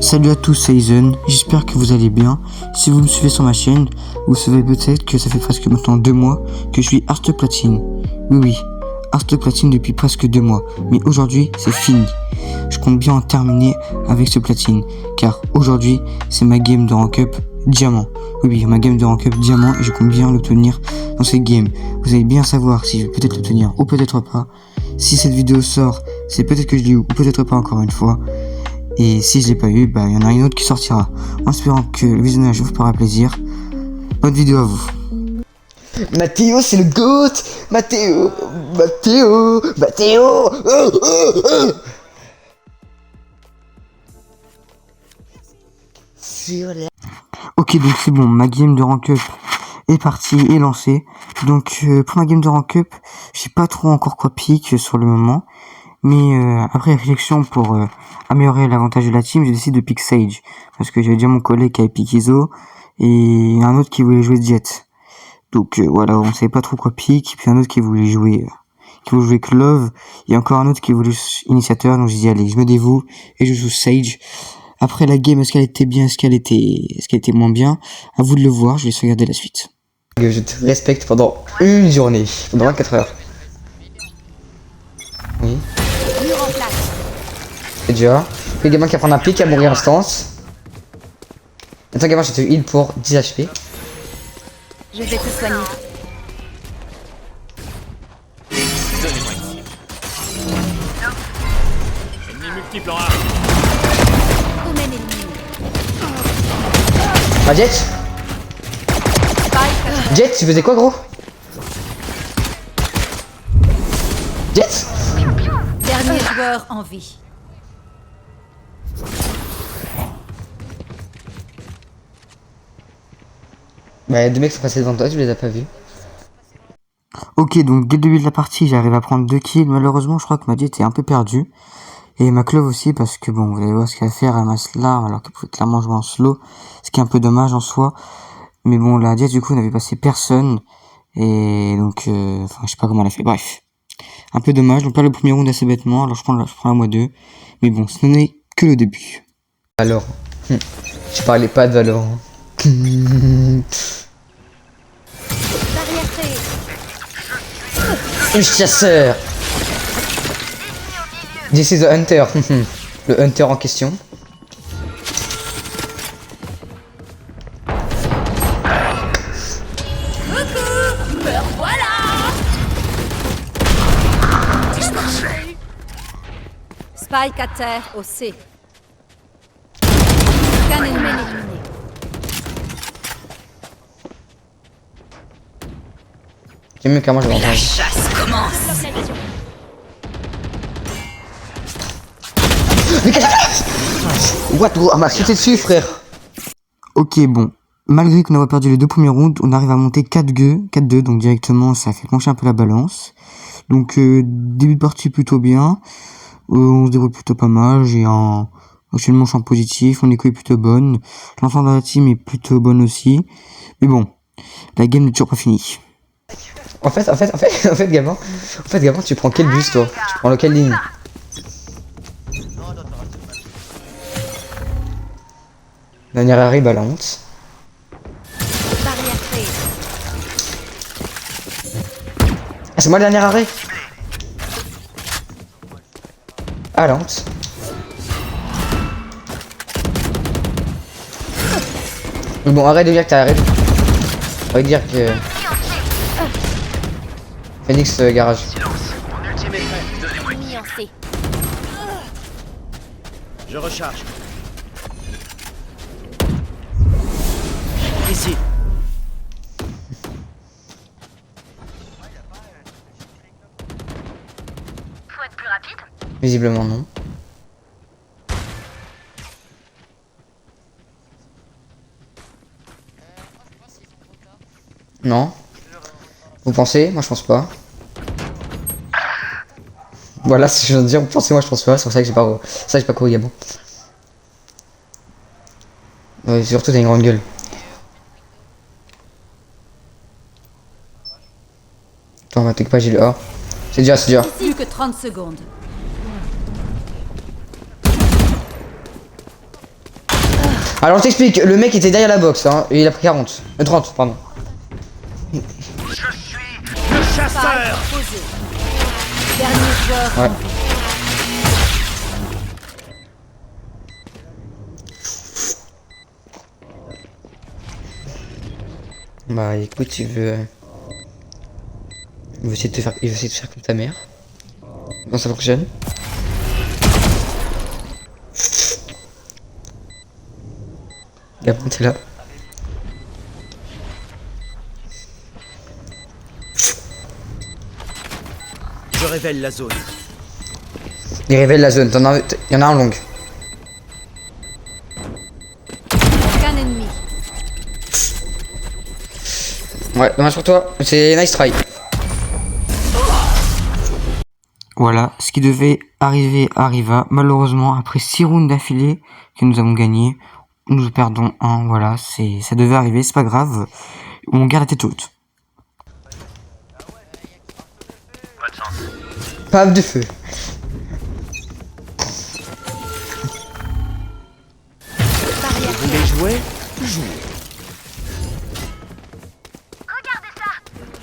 Salut à tous, c'est Aizen, j'espère que vous allez bien. Si vous me suivez sur ma chaîne, vous savez peut-être que ça fait presque maintenant 2 mois que je suis Hearthstone Platine. Oui, Hearthstone Platine depuis presque 2 mois, mais aujourd'hui c'est fini. Je compte bien en terminer avec ce platine, car aujourd'hui c'est ma game de rank up diamant. Oui, ma game de rank up diamant et je compte bien l'obtenir dans cette game. Vous allez bien savoir si je vais peut-être l'obtenir ou peut-être pas. Si cette vidéo sort, c'est peut-être que je l'ai eu ou peut-être pas encore une fois. Et si je l'ai pas eu, il y en a une autre qui sortira. En espérant que le visionnage vous fera plaisir. Bonne vidéo à vous. Mathéo, c'est le GOAT. Mathéo. Ok, donc c'est bon, ma game de rank up est partie et lancée. Donc pour ma game de rank up, je sais pas trop encore quoi pique sur le moment. Mais après réflexion pour améliorer l'avantage de la team, j'ai décidé de pick Sage. Parce que j'avais déjà mon collègue qui avait pick Iso et un autre qui voulait jouer Jet. Donc voilà, on savait pas trop quoi pick. Puis un autre qui voulait jouer Clove. Et encore un autre qui voulait Initiateur. Donc j'ai dit allez, je me dévoue et je joue Sage. Après la game, est-ce qu'elle était bien, est-ce qu'elle était moins bien? À vous de le voir, je vais laisse regarder la suite. Je te respecte pendant une journée, pendant 24 heures. Oui. C'est déjà. Le gamin qui va prendre un pic, qui va mourir en stance. Attends, gamin, je te heal pour 10 HP. Je vais te soigner. Donnez-moi ici. Ennemi multiple en A. Omen ennemi. Ah, Jet. Jet, tu faisais quoi, gros? Jet. Dernier joueur en vie. Bah, deux mecs sont passés devant toi, tu les as pas vus. Ok, donc dès le début de la partie, j'arrive à prendre 2 kills. Malheureusement, je crois que ma Jet est un peu perdue. Et ma Clove aussi, parce que bon, vous allez voir ce qu'elle va faire, elle masse là, alors qu'elle pouvait clairement jouer en slow. Ce qui est un peu dommage en soi. Mais bon, la Jet, du coup, n'avait passé personne. Et donc, enfin, je sais pas comment elle a fait. Bref. Un peu dommage, on perd le premier round assez bêtement, alors je prends la moi 2. Mais bon, ce n'est que le début. Alors, je parlais pas de Valorant. Barrière créée. Un chasseur. This is the hunter. Le hunter en question. Spike à terre au C. Scan ennemi éliminé. J'aime mieux comment je vais entendre. Chasse commence. Mais qu'est-ce que... What? Ah, m'a sauté dessus, frère. Ok, bon. Malgré qu'on ait perdu les 2 premiers rounds, on arrive à monter 4-2, donc directement, ça fait pencher un peu la balance. Donc, début de partie plutôt bien. On se débrouille plutôt pas mal. J'ai un enchaînement champ positif. Mon écho est plutôt bonne. L'ensemble de la team est plutôt bonne aussi. Mais bon, la game n'est toujours pas finie. En fait, gamin, tu prends quel bus, toi? Tu prends quelle ligne? Dernière arrêt, bah la honte. Barrière créée. Ah, c'est moi le dernier arrêt? Ah, la honte. Mais bon, arrête de dire que t'as arrêté. Arrête de dire que... Phoenix garage. Mon ultime est prêt. Donnez-moi ici. Ennemi en C. Je recharge. Ici. Faut être plus rapide. Visiblement non. Non. Vous pensez? Moi je pense pas. Voilà ce que je viens de dire, vous pensez, moi je pense pas, c'est pour ça que j'ai pas couru gamin. Ouais, surtout t'as une grande gueule. Attends, t'inquiète pas, j'ai le A. C'est déjà, c'est déjà. Plus que 30 secondes. Alors je t'explique, le mec était derrière la box, hein, et il a pris 40. 30, pardon. Le chasseur. Posé. Dernier joueur. Ouais. Bah écoute, il veut essayer de te faire, il veut essayer de faire comme ta mère. Comment ça fonctionne? Gabon, t'es là. Je révèle la zone. Il révèle la zone, il y en a un long. Aucun ennemi. Ouais, dommage pour toi, c'est nice try. Voilà, ce qui devait arriver arriva. Malheureusement, après 6 rounds d'affilée que nous avons gagné, nous perdons un. Voilà, ça devait arriver, c'est pas grave. On garde la tête haute. Paf de feu. Barrière Vous les jouez? Toujours.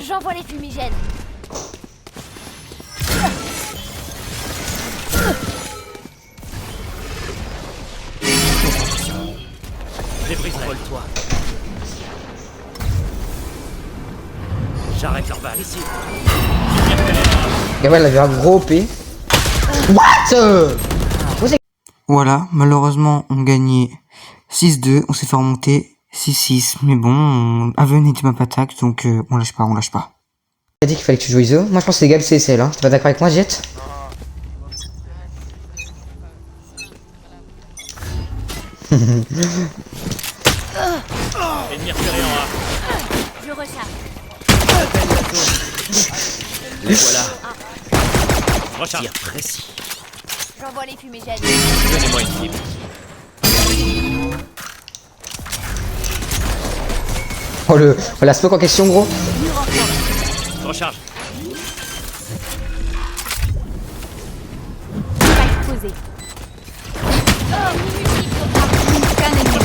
J'envoie les fumigènes. Débrise-toi. J'arrête leur balle ici. Gabriel avait un gros OP. What? Voilà, malheureusement, on gagnait 6-2. On s'est fait remonter 6-6. Mais bon, Haven était ma patate, donc on lâche pas. T'as dit qu'il fallait que tu joues ISO. Moi je pense que c'est Gab CSL, hein. T'es pas d'accord avec moi, Jet? Ennemi repéré en A. Je recharge. Les voilà. Recharge. Tir précis. J'envoie les fumigènes. Donnez-moi une cible. Oh la smoke en question, gros. Recharge. Spike posé. Aucun ennemi.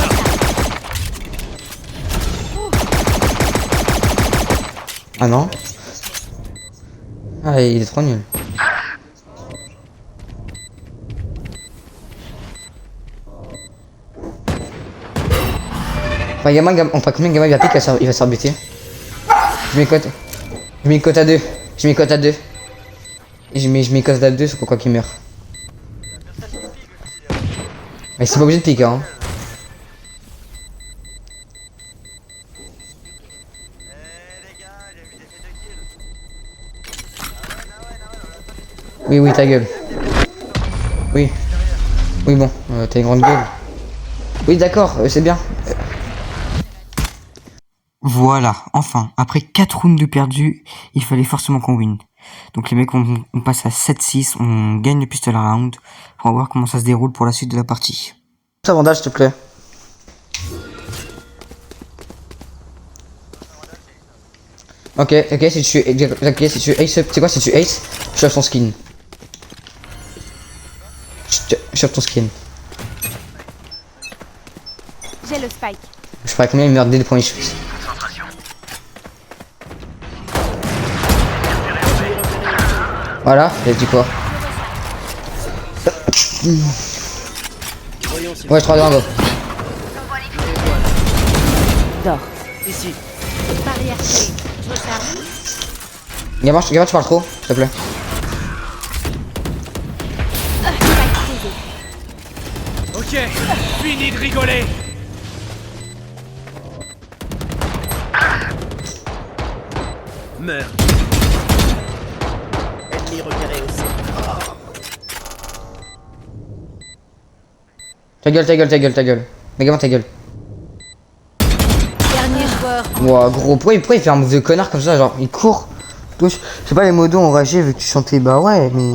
Ah non. Ah, il est trop nul. Enfin, combien de gamins il va piquer, il va se faire buter. Je mets cote. Je mets cote à 2. Je mets cote à 2. Et je mets cote à 2 sur pourquoi qu'il meurt. Mais c'est pas obligé de piquer, hein. Oui, ta gueule. Oui. Oui, bon, t'as une grande gueule. Oui, d'accord, c'est bien. Voilà, enfin, après 4 rounds de perdus, il fallait forcément qu'on win. Donc les mecs, on passe à 7-6, on gagne le pistol round. On va voir comment ça se déroule pour la suite de la partie. Ta bandage, s'il te plaît. Ok, si tu ace, c'est quoi, si tu ace, je chope ton skin. Je chope ton skin. J'ai le spike. Je ferai combien il meurt dès le premier shoot. Voilà, j'ai dit quoi. Ouais, 3 2 1 go. Dors. Ici. Barrière créée. Je recharge. Gamin, tu parles trop, s'il te plaît. Spike posé. Ok. Fini de rigoler. Meurs. Ennemi repéré aussi. Ta gueule. Mais gamin, ta gueule. Dernier joueur. Ouah, gros, pourquoi il fait un move de connard comme ça, genre, il court. Je sais pas, les modos ont ragé vu que tu chantais, bah ouais, mais...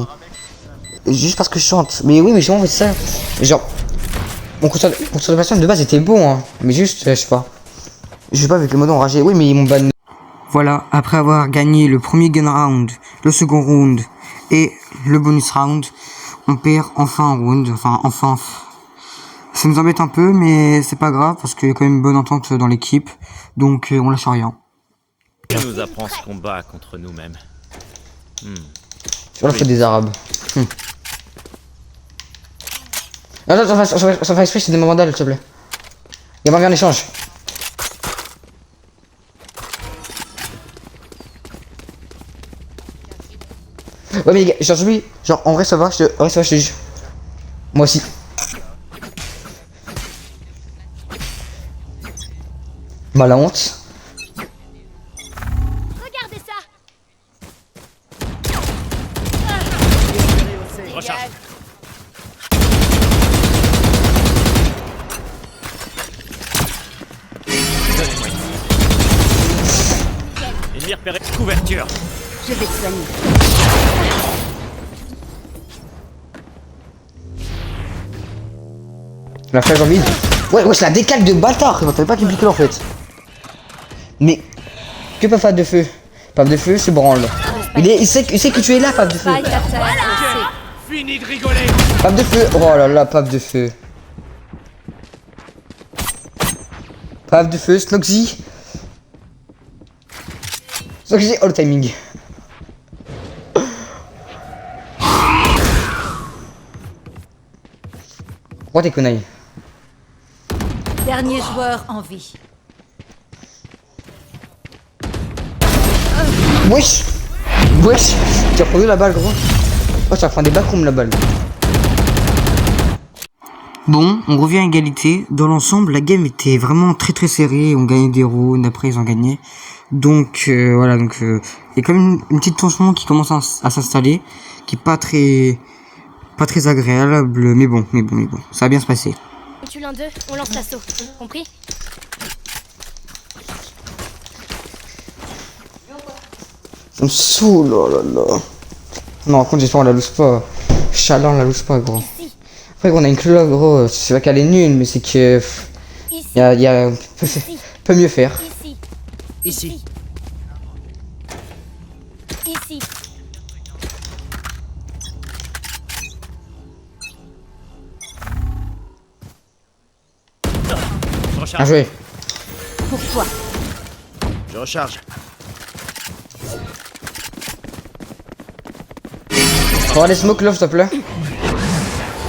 Juste parce que je chante. Mais oui, mais justement, c'est ça. Genre, mon concert de passion de base était bon, hein. Mais juste, je sais pas. Je sais pas, avec les modos ont ragé. Oui, mais ils m'ont ban. Voilà, après avoir gagné le premier gun round, le second round et le bonus round, on perd enfin un round, enfin Ça nous embête un peu, mais c'est pas grave parce qu'il y a quand même une bonne entente dans l'équipe, donc on lâche rien. On nous apprend ce combat contre nous-mêmes. Sur la faute des Arabes. Attends, ça fait exprès, c'est des mandales, s'il te plaît. Il va bien en échange. Ouais, mais les gars, genre, lui, genre, en vrai, ça va, en vrai, ça va, je te jure. Moi aussi. Bah, la honte. Regardez ça. Recharge. Donnez-moi ici. Ennemi repéré. Couverture. Je vais te soigner. La flèche en vide. Ouais, c'est la décale de bâtard. Il fallait pas qu'il pique là en fait. Mais que pas Fab de feu. Fab de feu se branle. Il sait que tu es là, Fab de feu. Faille à terre. Ok. Fini de rigoler. Fab de feu. Oh là là, Fab de feu. Fab de feu, Snoxy. Snoxy, oh le timing. Pourquoi t'es conneille? Dernier joueur en vie. Wesh. Wesh. Tu as pris la balle, gros. Oh, ça prend des backrooms la balle. Bon, on revient à égalité. Dans l'ensemble, la game était vraiment très serrée. On gagnait des rounds, après ils ont gagné. Donc voilà, donc il y a quand même une petite tension qui commence à s'installer, qui est pas très agréable, mais bon, ça va bien se passer. On tue l'un d'eux, on lance l'assaut. Compris? Ça me saoule, oh là là. Non, par contre, j'espère qu'on la lose pas. Chaleur, on la lose pas, gros. Ici. Après, on a une cloque, gros. C'est pas qu'elle est nulle, mais c'est que. Ici. Peut mieux faire. Ici. Ici. Ici. Je Bien recharge. joué. Pourquoi? Je recharge. On va les smoke love, s'il te plaît.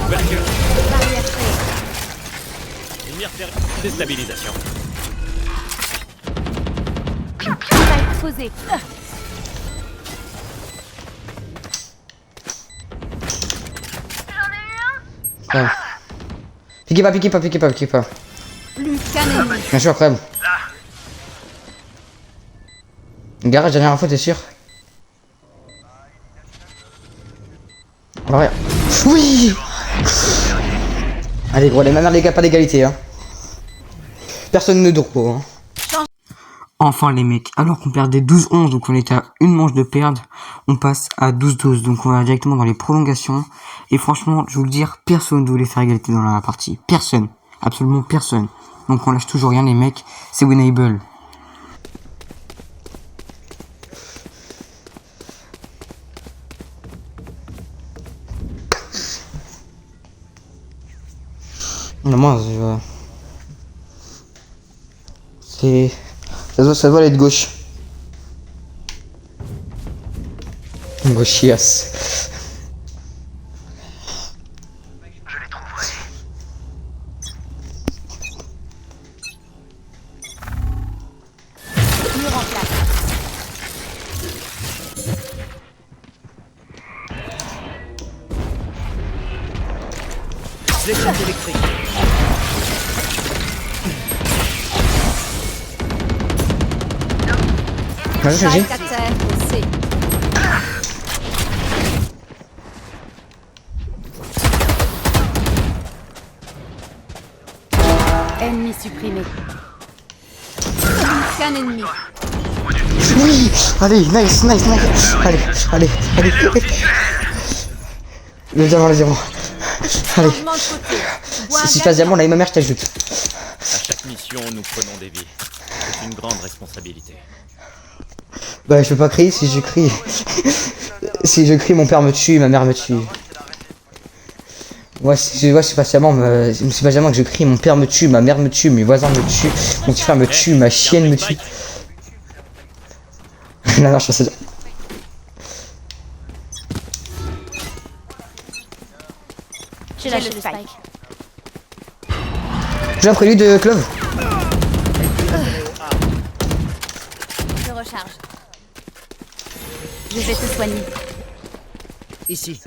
Couverture. Barrière créée. Ennemi repéré. Déstabilisation. Spike posé. Ouais. Piquez pas. Plus qu'un ennemi. Bien sûr, quand même. Garage, dernière fois, t'es sûr? Ouais. Oui. Allez, gros, les mamères, les gars, pas d'égalité, hein. Personne ne dort, hein. Enfin les mecs, alors qu'on perdait 12-11, donc on était à une manche de perdre, on passe à 12-12, donc on va directement dans les prolongations. Et franchement, je vais vous le dire, personne ne voulait faire égalité dans la partie. Personne. Absolument personne. Donc on lâche toujours rien les mecs, c'est winnable. Non, moi, c'est... Ça doit aller de gauche. Gauchias. Mur en place. Fléchette électrique. Vas-y, Spike vas-y. à terre. C. Ennemi supprimé. Plus qu'un ennemi. Oui. Allez, nice. Allez. Le diamant. Allez. Changement de côté. Point Si je passe diamant, là, ma mère, je t'ajoute. À chaque mission, nous prenons des vies. C'est une grande responsabilité. Bah, je peux pas crier si je crie. Si je crie, mon père me tue, ma mère me tue. Moi, c'est patiemment, c'est patiemment que je crie, mon père me tue, ma mère me tue, mes voisins me tuent, mon petit frère me tue, ma chienne me tue. Non, non, je pense que J'ai lâché le spike. j'ai un prélude de Clove. Je recharge. Je vais te soigner. Ici.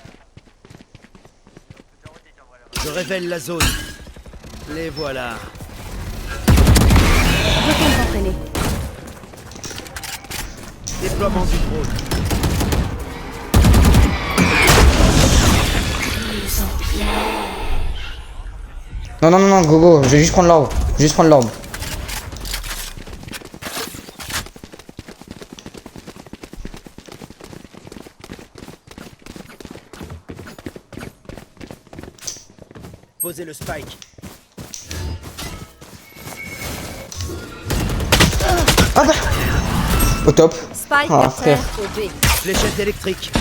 Je révèle la zone. Les voilà. Retourne t'entraîner. Déploiement du drone. Non, non, non, non, go, go, je vais juste prendre l'orbe. Je vais juste prendre l'orbe. Posez le spike. Ah bah. Au top. Spike Ah, à frère. terre au B. Fléchette électrique.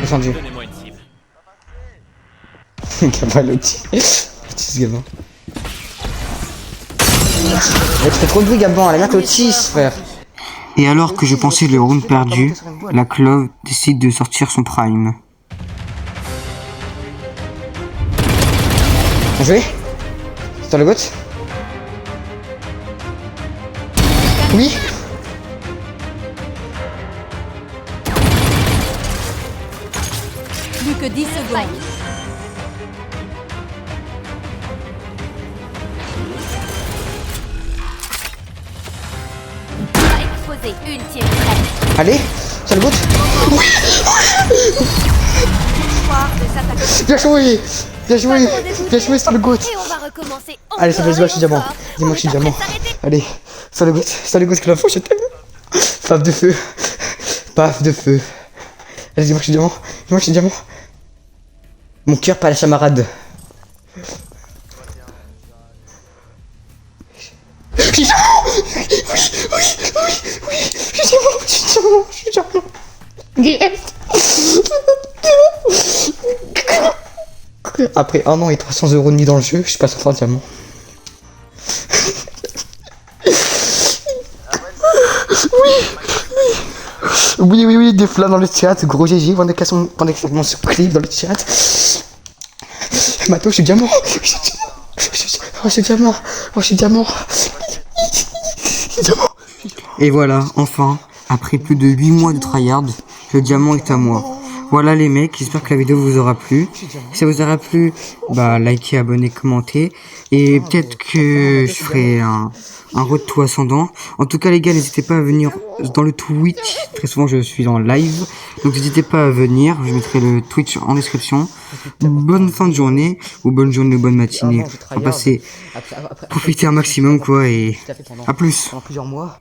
Descendu. Donnez-moi une cible. Gamin l'outil. Petit gamin. Mais tu fais trop de bruit, Gabin. Elle est là, Otis, frère. Et alors que je pensais le round perdu, la Clove décide de sortir son prime. Bien joué. Sur le goat. Oui. Plus que 10 secondes. Exposé. Ultime prête. Allez. Sur le goat. Bien joué. Bien joué. Bien joué sur le goat. Et on va recommencer. Allez, ça fait dis-moi que je suis diamant. Dis-moi que je suis diamant. Allez. Sur le goat, Clove, je t'aime. Paf de feu. Paf de feu. Allez, dis-moi que je suis diamant. Dis-moi que je suis diamant. Mon cœur, pas la chamarade. Je suis diamant. Je suis diamant. Yes. Après 1 an et 300 € de mis dans le jeu, je suis passé enfin diamant. Oui, des flammes dans le chat, gros GG, point d'exclamation sur clip dans le chat. Mato, je suis diamant. Oh, je suis diamant. Oh, je suis diamant. Et voilà, enfin, après plus de 8 mois de tryhard, le diamant est à moi. Voilà les mecs, j'espère que la vidéo vous aura plu. Si ça vous aura plu, bah likez, abonnez, commentez. Et peut-être que je ferai un road to ascendant. En tout cas les gars, n'hésitez pas à venir dans le Twitch. Très souvent je suis en live. Donc n'hésitez pas à venir, je mettrai le Twitch en description. Bonne fin de journée, ou bonne journée, ou bonne matinée. On va passer, profiter un maximum quoi, et à plus. Pendant plusieurs mois.